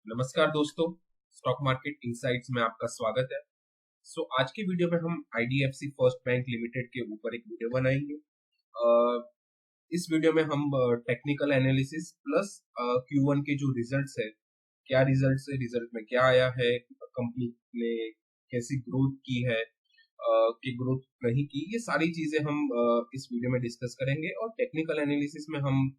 नमस्कार दोस्तों, stock market insights में आपका स्वागत है। आज की वीडियो में हम आईडीएफसी फर्स्ट बैंक लिमिटेड के ऊपर एक वीडियो बनाएंगे। इस वीडियो में हम टेक्निकल एनालिसिस प्लस Q1 के जो रिजल्ट्स है, क्या रिजल्ट्स है, रिजल्ट में क्या आया है, कंपनी ने कैसी ग्रोथ की है, कि ग्रोथ नहीं की, ये सारी चीजें हम इस वीडियो में डिस्कस करेंगे। और टेक्निकल एनालिसिस में हम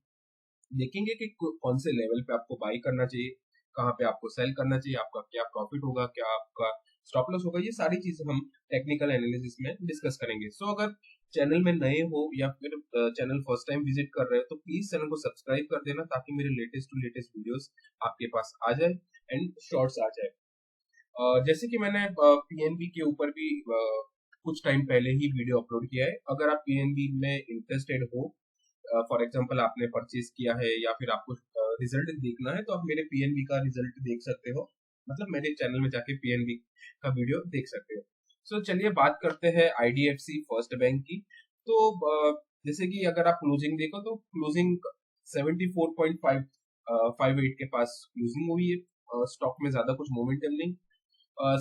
देखेंगे कि कौन से लेवल पे आपको बाई करना चाहिए, कहाँ पे आपको सेल करना चाहिए, आपका क्या प्रॉफिट होगा, क्या आपका स्टॉप लॉस होगा, ये सारी चीजें हम टेक्निकल एनालिसिस में डिस्कस करेंगे। अगर चैनल में नए हो या फिर चैनल फर्स्ट टाइम विजिट कर रहे हो तो प्लीज चैनल को सब्सक्राइब कर देना, ताकि मेरे लेटेस्ट टू लेटेस्ट वीडियोस आपके पास आ जाए एंड शॉर्ट्स आ जाए। जैसे कि मैंने पीएनबी के ऊपर भी कुछ टाइम पहले ही वीडियो अपलोड किया है। अगर आप पीएनबी में इंटरेस्टेड हो, फॉर एग्जांपल आपने परचेज किया है या फिर आपको रिजल्ट देखना है, तो आप मेरे पीएनबी का रिजल्ट देख सकते हो, मतलब मेरे चैनल में जाके पीएनबी का वीडियो देख सकते हो। चलिए बात करते हैं आईडीएफसी फर्स्ट बैंक की। तो जैसे कि अगर आप क्लोजिंग देखो तो क्लोजिंग 74.58 के पास क्लोजिंग हुई है। स्टॉक में ज्यादा कुछ मोमेंटम नहीं।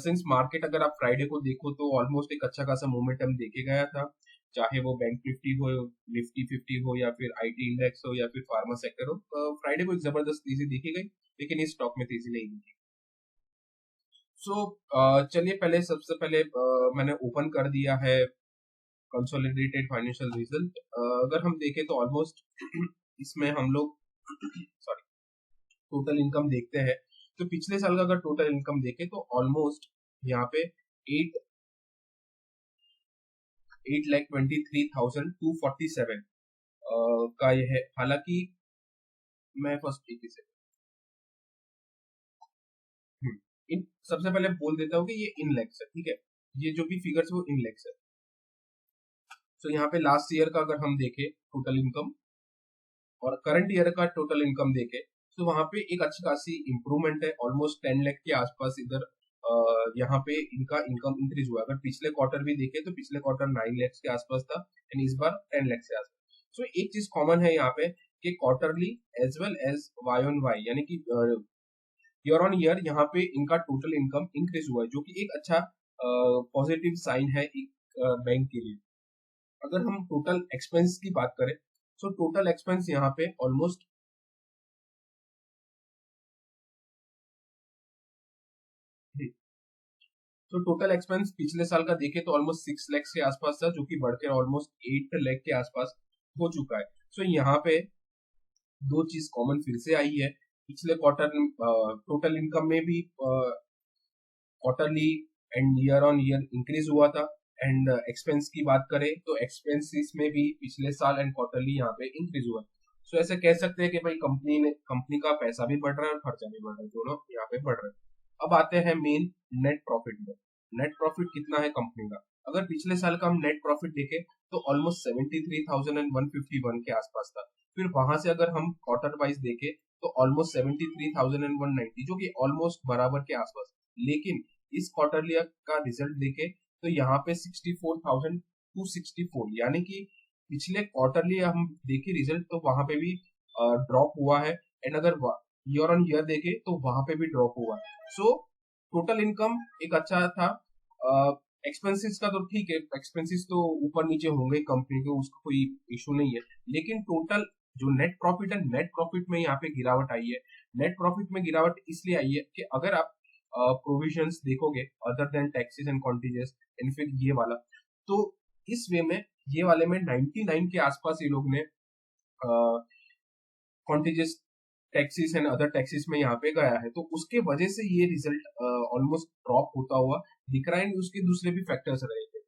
सिंस मार्केट अगर आप फ्राइडे को देखो तो ऑलमोस्ट एक अच्छा खासा मोमेंटम देखे गया था, चाहे वो बैंक निफ्टी हो, निफ्टी 50 हो, या फिर आईटी इंडेक्स हो, या फिर फार्मा सेक्टर हो। फ्राइडे को एक जबरदस्त तेजी देखी गई, लेकिन इस स्टॉक में तेजी नहीं दिखी। चलिए पहले सबसे पहले मैंने ओपन कर दिया है कंसोलिडेटेड फाइनेंशियल रिजल्ट। अगर हम देखें तो ऑलमोस्ट इसमें हम लोग सॉरी टोटल इनकम देखते हैं, तो पिछले साल का अगर टोटल इनकम देखें तो ऑलमोस्ट यहाँ पे 8,23,247 का ये है। हालांकि मैं फर्स्ट तरीके से इन सबसे पहले बोल देता हूँ कि ये इन लैक्स है, ठीक है। ये जो भी फिगर्स वो इन लैक्स है। यहाँ पे लास्ट ईयर का अगर हम देखें टोटल इनकम और करंट ईयर का टोटल इनकम देखें, तो वहां पे एक अच्छी खासी इंप्रूवमेंट है, ऑलमोस्ट 10 लाख के आसपास इधर यहाँ पे इनका इनकम इंक्रीज हुआ। अगर पिछले क्वार्टर भी देखे तो पिछले क्वार्टर 9 लाख के आसपास था एंड इस बार 10 लाख के आसपास। एक चीज कॉमन है यहाँ पे कि quarterly as well as Y on Y, यानी कि ईयर ऑन ईयर यहाँ पे इनका टोटल इनकम इंक्रीज हुआ है, जो कि एक अच्छा पॉजिटिव साइन है एक बैंक के लिए। अगर हम टोटल एक्सपेंस की बात करें, टोटल एक्सपेंस यहाँ पे ऑलमोस्ट टोटल एक्सपेंस पिछले साल का देखे तो ऑलमोस्ट 6 लाख के आसपास था, जो कि बढ़कर ऑलमोस्ट 8 लाख के आसपास हो चुका है। यहाँ पे दो चीज कॉमन फिर से आई है। पिछले क्वार्टर टोटल इनकम में भी quarterly and year on year increase हुआ था, एंड एक्सपेंस की बात करें तो एक्सपेंसेस में भी पिछले साल एंड क्वार्टरली यहाँ पे इंक्रीज हुआ। ऐसे कह सकते हैं कि भाई कंपनी का पैसा भी बढ़ रहा है और खर्चा भी बढ़ रहा है, दोनों यहाँ पे बढ़ रहे हैं। अब आते हैं मेन नेट प्रॉफिट में। नेट प्रॉफिट कितना है कंपनी का? अगर पिछले साल का हम नेट प्रॉफिट देखें तो ऑलमोस्ट 73,151 के आसपास था। फिर वहां से अगर हम क्वार्टर वाइज देखें तो ऑलमोस्ट 73,190, जो कि ऑलमोस्ट बराबर के आसपास। लेकिन इस क्वार्टरली का रिजल्ट देखें तो यहाँ पे 64,264, यानी कि पिछले क्वार्टरली हम देखें रिजल्ट तो वहां पे भी ड्रॉप हुआ है, एंड अगर ईयर ऑन ईयर देखे तो वहां पे भी ड्रॉप हुआ है। टोटल इनकम एक अच्छा था। एक्सपेंसेस का तो ठीक है, एक्सपेंसेस तो ऊपर नीचे होंगे कंपनी के, उसका कोई इशू नहीं है। लेकिन टोटल जो नेट प्रॉफिट है, नेट प्रॉफिट में यहाँ पे गिरावट आई है। नेट प्रॉफिट में गिरावट इसलिए आई है कि अगर आप प्रोविजंस देखोगे other than taxes and contingencies, and फिर ये वाला, तो इस वे में ये वाले में 99 के आसपास ये लोग ने कॉन्टीजेस टैक्सेस एंड अदर टैक्सेस में यहाँ पे गया है, तो उसके वजह से ये रिजल्ट ऑलमोस्ट ड्रॉप होता हुआ दिख रहा है। उसके दूसरे भी फैक्टर्स रहे थे।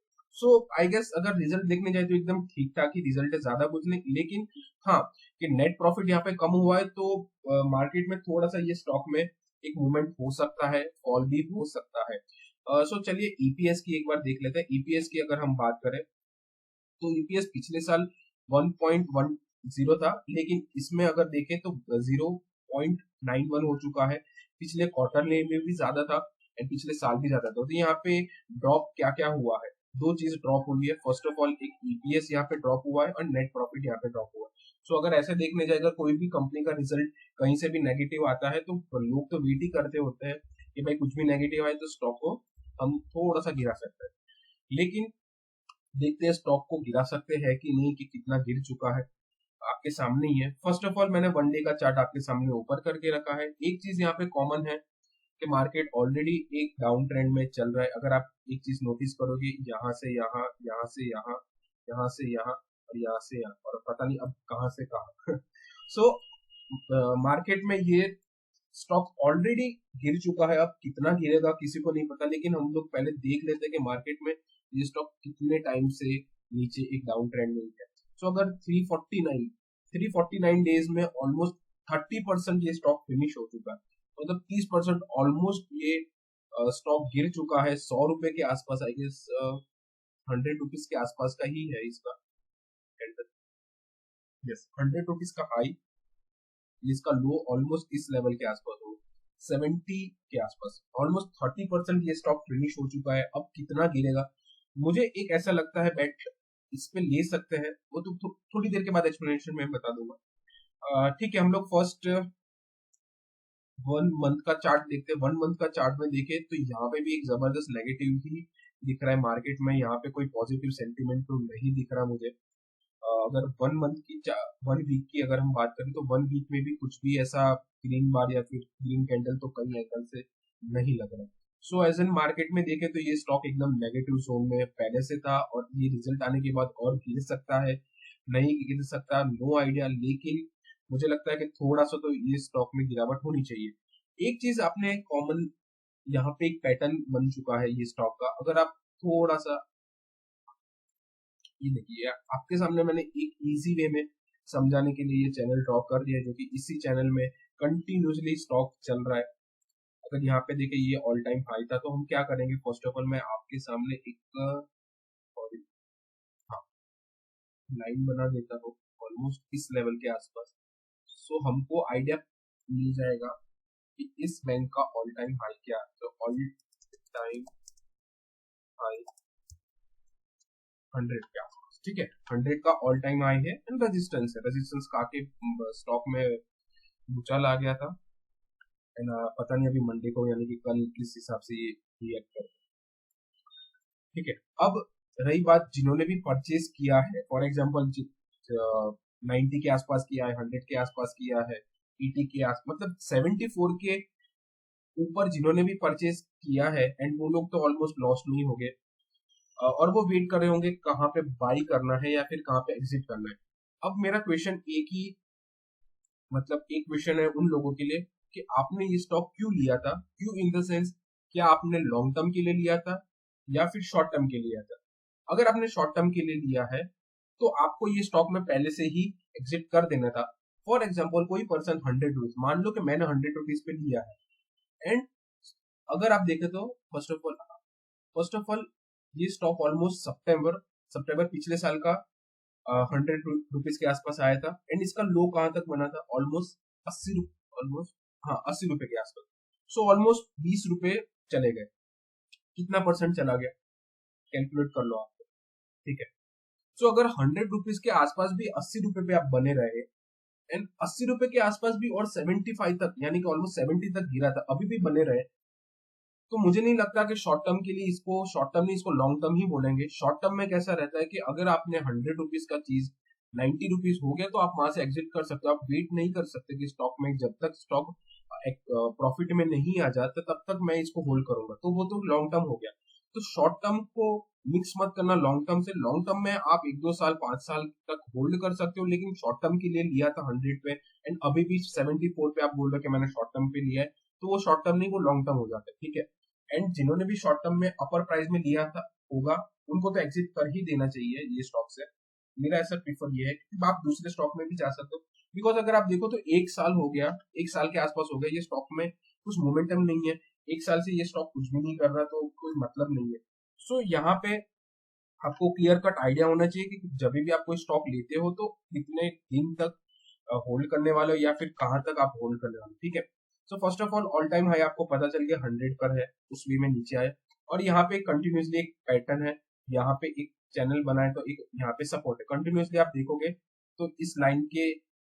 आई गेस अगर रिजल्ट देखने जाए तो एकदम ठीक ठाक ही रिजल्ट है, ज्यादा कुछ नहीं। लेकिन हाँ, कि नेट प्रॉफिट यहाँ पे कम हुआ है, तो मार्केट में थोड़ा सा ये स्टॉक में एक मूवमेंट हो सकता है, फॉल भी हो सकता है। चलिए ईपीएस की एक बार देख लेते हैं। ईपीएस की अगर हम बात करें तो ईपीएस पिछले साल 1.10 था, लेकिन इसमें अगर देखें तो 0.91 हो चुका है। पिछले क्वार्टर में भी ज्यादा था एंड पिछले साल भी ज्यादा था। तो यहाँ पे ड्रॉप क्या क्या हुआ है, दो चीज ड्रॉप हुई है। फर्स्ट ऑफ ऑल एक ईपीएस यहाँ पे ड्रॉप हुआ है और नेट प्रॉफिट यहाँ पे ड्रॉप हुआ है। सो अगर ऐसे देखने जाए, अगर कोई भी कंपनी का रिजल्ट कहीं से भी नेगेटिव आता है तो लोग तो वेट ही करते होते हैं कि भाई कुछ भी नेगेटिव आए तो स्टॉक को हम थोड़ा सा गिरा सकते हैं। लेकिन देखते हैं स्टॉक को गिरा सकते हैं कि नहीं, कि कितना गिर चुका है आपके सामने ही है। फर्स्ट ऑफ ऑल मैंने वन डे का चार्ट आपके सामने ऊपर करके रखा है। एक चीज यहाँ पे कॉमन है कि मार्केट ऑलरेडी एक डाउन ट्रेंड में चल रहा है। अगर आप एक चीज नोटिस करोगे, यहाँ से यहाँ, यहाँ से यहाँ, यहाँ से यहाँ और यहाँ से यहाँ, और पता नहीं अब कहाँ से कहाँ सो मार्केट में ये स्टॉक ऑलरेडी गिर चुका है। अब कितना गिरेगा किसी को नहीं पता, लेकिन हम लोग पहले देख लेते हैं कि मार्केट में ये स्टॉक कितने टाइम से नीचे एक डाउन ट्रेंड में है। सो अगर 349 डेज में ऑलमोस्ट 30% ये स्टॉक फिनिश हो चुका है, मतलब 30% ऑलमोस्ट ये स्टॉक गिर चुका है। 100 रुपए के आसपास, आई गेस 100 रुपीज के आसपास का ही है इसका, यस 100 रुपीज का हाई, जिसका लो ऑलमोस्ट इस लेवल के आसपास हो, 70 के आसपास। ऑलमोस्ट 30% ये स्टॉक फिनिश हो चुका है। अब कितना गिरेगा, मुझे एक ऐसा लगता है बेट इस पे ले सकते हैं, वो तो थोड़ी देर के बाद एक्सप्लेनेशन में बता दूंगा। ठीक है, हम लोग फर्स्ट 1 मंथ का चार्ट देखते हैं। 1 मंथ का चार्ट में देखें तो यहाँ पे भी एक जबरदस्त नेगेटिव ही दिख रहा है मार्केट में। यहाँ पे कोई पॉजिटिव सेंटीमेंट तो नहीं दिख रहा मुझे। अगर 1 वीक की अगर हम बात करें तो 1 वीक में भी कुछ भी ऐसा ग्रीन बार या फिर ग्रीन कैंडल तो कई एंगल से नहीं लग रहा। सो एज एन मार्केट में देखें तो ये स्टॉक एकदम नेगेटिव जोन में पहले से था, और ये रिजल्ट आने के बाद और गिर सकता है, नहीं गिर सकता, नो आइडिया। लेकिन मुझे लगता है कि थोड़ा सा तो ये स्टॉक में गिरावट होनी चाहिए। एक चीज आपने कॉमन, यहाँ पे एक पैटर्न बन चुका है ये स्टॉक का। अगर आप थोड़ा सा ये देखिए, आपके सामने मैंने एक इजी वे में समझाने के लिए ये चैनल ड्रॉ कर दिया है, जो कि इसी चैनल में कंटिन्यूसली स्टॉक चल रहा है। अगर यहाँ पे देखे ये ऑल टाइम हाई था, तो हम क्या करेंगे, फर्स्ट ऑफ ऑल मैं आपके सामने एक सॉरी हाँ लाइन बना देता हूँ ऑलमोस्ट इस लेवल के आसपास। सो हमको आइडिया मिल जाएगा कि इस बैंक का ऑल टाइम हाई क्या है। तो ऑल टाइम हाई 100 के आसपास, ठीक है, 100 का ऑल टाइम हाई है। एंड रेजिस्टेंस है, रेजिस्टेंस का के स्टॉक में उछाल आ गया था। एंड पता नहीं अभी मंडे को यानी कि कल किस हिसाब से ये रिएक्ट कर, ठीक है। अब रही बात जिन्होंने भी परचेज किया है, फॉर एग्जाम्पल 90 के आसपास किया है, 100 के आसपास किया है, 80 के आस मतलब 74 के ऊपर जिन्होंने भी परचेज किया है, एंड वो लोग तो ऑलमोस्ट लॉस नहीं हो गए। और वो वेट कर रहे होंगे कहाँ पे बाई करना है या फिर कहाँ पे एग्जिट करना है। अब मेरा क्वेश्चन एक ही, मतलब एक क्वेश्चन है उन लोगों के लिए कि आपने ये स्टॉक क्यों लिया था। क्यों इन द सेंस, क्या आपने लॉन्ग टर्म के लिए लिया था या फिर शॉर्ट टर्म के लिए लिया था। अगर आपने शॉर्ट टर्म के लिए लिया है तो आपको ये स्टॉक में पहले से ही एग्जिट कर देना था। फॉर एग्जाम्पल कोई पर्सन 100 रुपीज, मान लो कि मैंने 100 रुपीज पे लिया है, एंड अगर आप देखें तो फर्स्ट ऑफ ऑल ये स्टॉक ऑलमोस्ट सितंबर पिछले साल का 100 रुपीज के आसपास आया था। एंड इसका लो कहां तक बना था, ऑलमोस्ट 80 रुपए, ऑलमोस्ट हाँ 80 रुपए के आसपास। सो ऑलमोस्ट 20 रुपए चले गए। कितना परसेंट चला गया, कैलकुलेट कर लो आप, ठीक है। सो अगर 100 रुपीज के आसपास भी 80 रुपए पे आप बने रहे, एंड 80 रुपए के आसपास भी और 75 तक, यानी कि ऑलमोस्ट 70 तक गिरा था, अभी भी बने रहे, तो मुझे नहीं लगता कि शॉर्ट टर्म के लिए इसको शॉर्ट टर्म नहीं, इसको लॉन्ग टर्म ही बोलेंगे। शॉर्ट टर्म में कैसा रहता है कि अगर आपने 100 रुपीज का चीज 90 रुपीज हो गया तो आप वहां से एग्जिट कर सकते हो। आप वेट नहीं कर सकते कि स्टॉक में जब तक स्टॉक एक प्रॉफिट में नहीं आ जाता तब तक मैं इसको होल्ड करूंगा, तो वो तो लॉन्ग टर्म हो गया। तो शॉर्ट टर्म को मिक्स मत करना लॉन्ग टर्म से। लॉन्ग टर्म में आप 1-2 साल 5 साल तक होल्ड कर सकते हो, लेकिन शॉर्ट टर्म के लिए लिया था 100 पे एंड अभी भी 74 पे आप बोल रहे हो कि मैंने शॉर्ट टर्म पे लिया है, तो वो शॉर्ट टर्म नहीं, वो लॉन्ग टर्म हो जाता है, ठीक है। एंड जिन्होंने भी शॉर्ट टर्म में अपर प्राइस में लिया था होगा, उनको तो एग्जिट कर ही देना चाहिए ये स्टॉक से। मेरा ऐसा प्रीफर ये है कि आप दूसरे स्टॉक में भी जा सकते हो। बिकॉज अगर आप देखो तो 1 साल हो गया, 1 साल के आसपास हो गया, ये स्टॉक में कुछ मोमेंटम नहीं है। 1 साल से ये स्टॉक कुछ भी नहीं कर रहा, तो कोई मतलब नहीं है। सो यहाँ पे आपको क्लियर कट आइडिया होना चाहिए कि जब भी आप कोई स्टॉक लेते हो तो कितने दिन तक होल्ड करने वाले हो या फिर कहाँ तक आप होल्ड करने वाले हो, ठीक है। So first of all time high आपको पता चल गया 100 पर है, उस वे में नीचे आए, और यहाँ पे कंटिन्यूसली एक पैटर्न है, यहाँ पे एक चैनल बना है, तो एक यहाँ पे सपोर्ट है। कंटिन्यूसली आप देखोगे तो इस लाइन के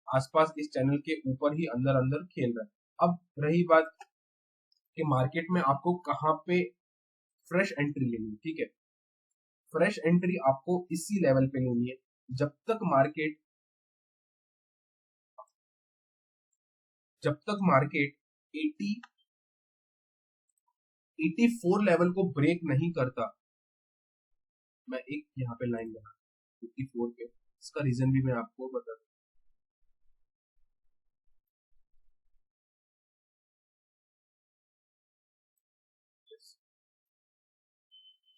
आसपास इस चैनल के ऊपर ही अंदर अंदर खेल रहा है। अब रही बात कि मार्केट में आपको कहाँ पे फ्रेश एंट्री लेनी है, ठीक है। फ्रेश एंट्री आपको इसी लेवल पे लेनी है जब तक मार्केट 84 लेवल को ब्रेक नहीं करता। मैं एक यहाँ पे लाइन बना 54 पे, इसका रीजन भी मैं आपको बता दूं।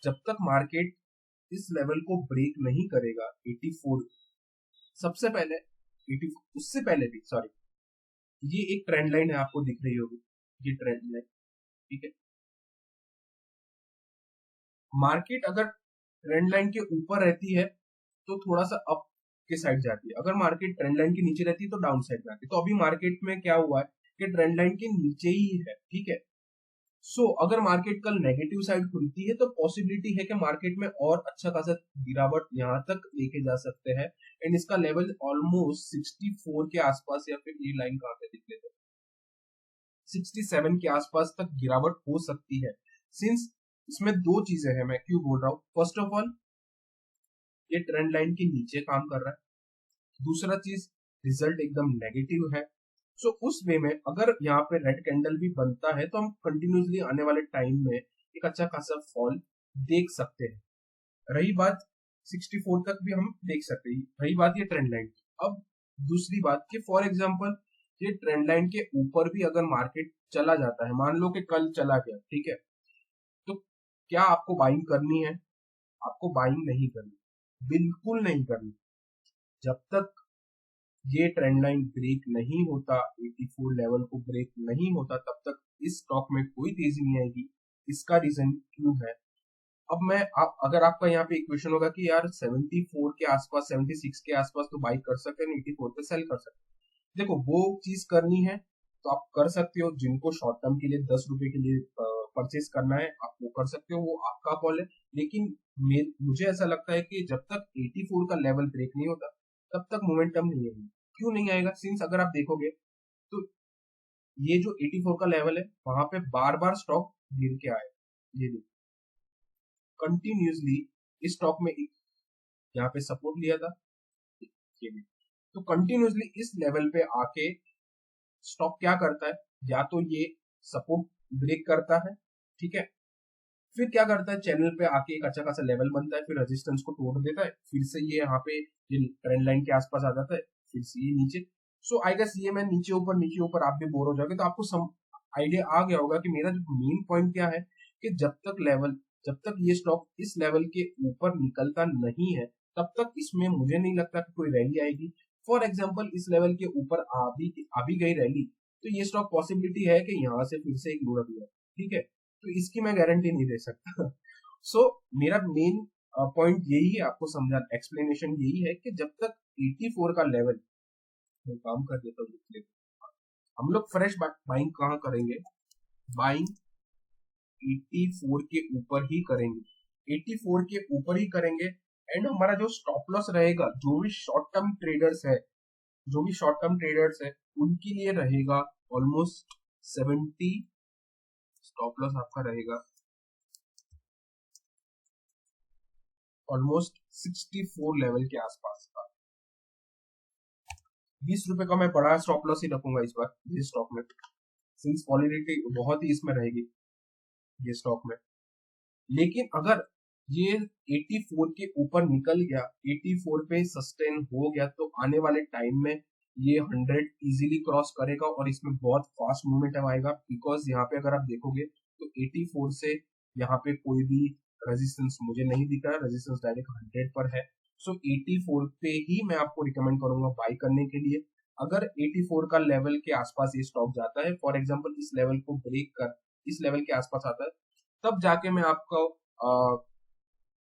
जब तक मार्केट इस लेवल को ब्रेक नहीं करेगा 84, सबसे पहले 80, उससे पहले भी सॉरी, ये एक ट्रेंड लाइन है, आपको दिख रही होगी ये ट्रेंड लाइन, ठीक है। मार्केट अगर ट्रेंड लाइन के ऊपर रहती है तो थोड़ा सा अप के साइड जाती है, अगर मार्केट ट्रेंड लाइन के नीचे रहती है तो डाउन साइड जाती है। तो अभी मार्केट में क्या हुआ है कि ट्रेंड लाइन के नीचे ही है, ठीक है। सो अगर मार्केट कल नेगेटिव साइड खुलती है तो पॉसिबिलिटी है कि मार्केट में और अच्छा खासा गिरावट यहाँ तक लेके जा सकते हैं, एंड इसका लेवल ऑलमोस्ट 64 के आसपास, या फिर ये लाइन कहाँ पे दिख लेते हैं 67 के आसपास तक गिरावट हो सकती है। सिंस इसमें दो चीजें हैं, मैं क्यों बोल रहा हूँ, फर्स्ट ऑफ ऑल ये ट्रेंड लाइन के नीचे काम कर रहा है, दूसरा चीज रिजल्ट एकदम नेगेटिव है। सो उस वे में अगर यहाँ पे रेड कैंडल भी बनता है तो हम कंटिन्यूसली आने वाले टाइम में एक अच्छा खासा फॉल देख सकते हैं। रही बात 64 तक भी हम देख सकते हैं, रही बात ये ट्रेंड लाइन। अब दूसरी बात कि फॉर एग्जांपल ये ट्रेंड लाइन के ऊपर भी अगर मार्केट चला जाता है, मान लो कि कल चला गया, ठीक है, तो क्या आपको बाइंग करनी है? आपको बाइंग नहीं करनी, बिल्कुल नहीं करनी। जब तक ये ट्रेंड लाइन ब्रेक नहीं होता, 84 लेवल को ब्रेक नहीं होता, तब तक इस स्टॉक में कोई तेजी नहीं आएगी। इसका रीजन क्यों है, अब मैं अगर आपका यहाँ पे इक्वेशन होगा कि यार 74 के आसपास 76 के आसपास तो बाई कर सकते हैं, 84 पे सेल कर सकते हैं, देखो वो चीज करनी है तो आप कर सकते हो। जिनको शॉर्ट टर्म के लिए 10 रुपए के लिए परचेज करना है आप वो कर सकते हो, वो आपका कॉल है। लेकिन मुझे ऐसा लगता है कि जब तक 84 का लेवल ब्रेक नहीं होता तब तक मोमेंटम नहीं आएगा। क्यों नहीं आएगा? सिंस अगर आप देखोगे तो ये जो 84 का लेवल है वहां पे बार बार स्टॉक गिर के आए, ये देखो कंटिन्यूसली इस स्टॉक में एक यहाँ पे सपोर्ट लिया था, ये भी, तो कंटिन्यूसली इस लेवल पे आके स्टॉक क्या करता है, या तो ये सपोर्ट ब्रेक करता है, ठीक है, फिर क्या करता है चैनल पे आके एक अच्छा खासा लेवल बनता है, फिर रेजिस्टेंस को तोड़ देता है, फिर से ये यहाँ पे ये ट्रेंड लाइन के आसपास आ जाता है, फिर से ये नीचे। सो आई गेस ये मैं नीचे ऊपर आप भी बोर हो जाओगे, तो आपको सम आइडिया आ गया होगा कि मेरा जो मेन पॉइंट क्या है कि जब तक ये स्टॉक इस लेवल के ऊपर निकलता नहीं है तब तक इसमें मुझे नहीं लगता कि कोई रैली आएगी। फॉर एग्जाम्पल इस लेवल के ऊपर आ भी गई रैली तो ये स्टॉक पॉसिबिलिटी है कि यहाँ से फिर से एक लुढ़क जाए, ठीक है, तो इसकी मैं गारंटी नहीं दे सकता। सो मेरा मेन पॉइंट यही है, आपको समझा एक्सप्लेनेशन यही है कि जब तक 84 का लेवल, मैं काम कर देता हूँ, हम लोग फ्रेश बाइंग कहाँ करेंगे, बाइंग 84 के ऊपर ही करेंगे, 84 के ऊपर ही करेंगे। एंड हमारा जो स्टॉप लॉस रहेगा, जो भी शॉर्ट टर्म ट्रेडर्स है उनके लिए रहेगा ऑलमोस्ट 70, स्टॉप लॉस आपका रहेगा ऑलमोस्ट 64 लेवल के आसपास का। 20 रुपए का मैं बड़ा स्टॉप लॉस ही रखूंगा इस बार इस स्टॉक में, सिंस वॉलिडिटी बहुत ही इसमें रहेगी ये स्टॉक में। लेकिन अगर ये 84 के ऊपर निकल गया, 84 पे सस्टेन हो गया, तो आने वाले टाइम में ये 100 इजीली क्रॉस करेगा और इसमें बहुत फास्ट मोमेंटम आएगा। बिकॉज यहाँ पे अगर आप देखोगे तो 84 से यहाँ पे कोई भी रेजिस्टेंस मुझे नहीं दिख रहा, रेजिस्टेंस डायरेक्ट 100 पर है। सो 84 पे ही मैं आपको रिकमेंड करूंगा बाई करने के लिए। अगर 84 का लेवल के आसपास ये स्टॉक जाता है, फॉर एग्जाम्पल इस लेवल को ब्रेक कर इस लेवल के आसपास आता है, तब जाके मैं आपको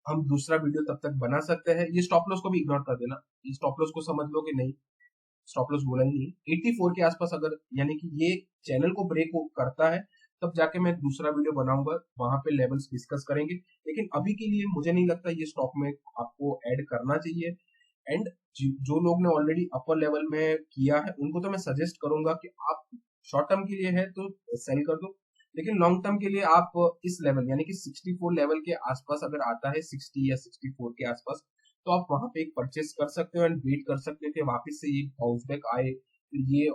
हम दूसरा वीडियो तब तक बना सकते हैं। ये स्टॉप लॉस को भी इग्नोर कर देना, ये स्टॉप लॉस को समझ लो कि नहीं, स्टॉप लॉस बोला ही नहीं। 84 के आसपास अगर यानी कि ये चैनल को ब्रेक करता है तब जाके मैं दूसरा वीडियो बनाऊंगा, वहां पे लेवल्स डिस्कस करेंगे। लेकिन अभी के लिए मुझे नहीं लगता ये स्टॉक में आपको ऐड करना चाहिए। एंड जो लोग ने ऑलरेडी अपर लेवल में किया है उनको तो मैं सजेस्ट करूंगा कि आप शॉर्ट टर्म के लिए है तो सेल कर दो, लेकिन लॉन्ग टर्म के लिए आप इस लेवल यानी कि 64 लेवल के आसपास अगर आता है 60 या 64 के आसपास, तो आप वहां पे एक परचेस कर सकते हो एंड वेट कर सकते थे वापस से ये बाउंस बैक आए, फिर ये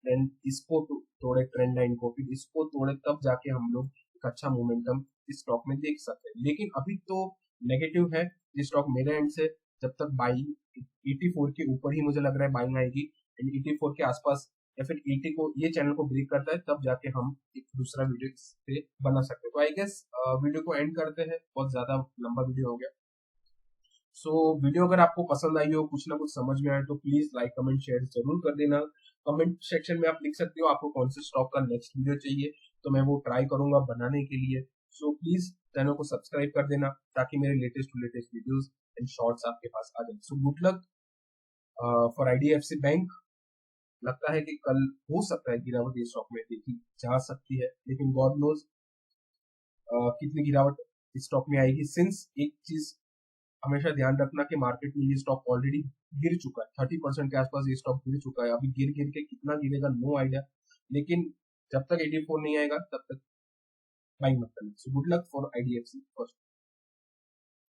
ट्रेंड इसको तोड़े, ट्रेंड लाइन को फिर इसको तोड़े, तब जाके हम लोग एक अच्छा मोमेंटम इस स्टॉक में देख सकते हैं। लेकिन अभी तो नेगेटिव है ये स्टॉक मेरे एंड से। जब तक बाइंग 84 के ऊपर ही मुझे लग रहा है बाइंग आएगी, एंड 84 के आसपास या फिर 80 को ये चैनल को ब्रेक करता है तब जाके हम एक दूसरा वीडियो इस पे बना सकते हैं। तो आई गेस वीडियो को एंड करते हैं, बहुत ज्यादा लंबा वीडियो हो गया। सो वीडियो अगर आपको पसंद आई हो, कुछ ना कुछ समझ में आए, तो प्लीज लाइक कमेंट शेयर जरूर कर देना। कमेंट सेक्शन में आप लिख सकते हो आपको कौन से स्टॉक का नेक्स्ट वीडियो चाहिए, तो मैं वो ट्राई करूंगा बनाने के लिए। सो प्लीज चैनल को सब्सक्राइब कर देना ताकि मेरे latest to latest videos and shorts आपके पास आ जाए। So good luck for IDFC bank. लगता है कि कल हो सकता है गिरावट इस स्टॉक में देखी जा सकती है, लेकिन गॉड नोज कितनी गिरावट इस स्टॉक में आएगी। सिंस एक चीज हमेशा ध्यान रखना कि मार्केट में ये स्टॉक ऑलरेडी गिर चुका है, 30% के आसपास ये स्टॉक गिर चुका है। अभी गिर गिर के कितना गिरेगा नो आइडिया, लेकिन जब तक 84 नहीं आएगा तब तक बाइंग मत करना। सो good luck for IDFC first.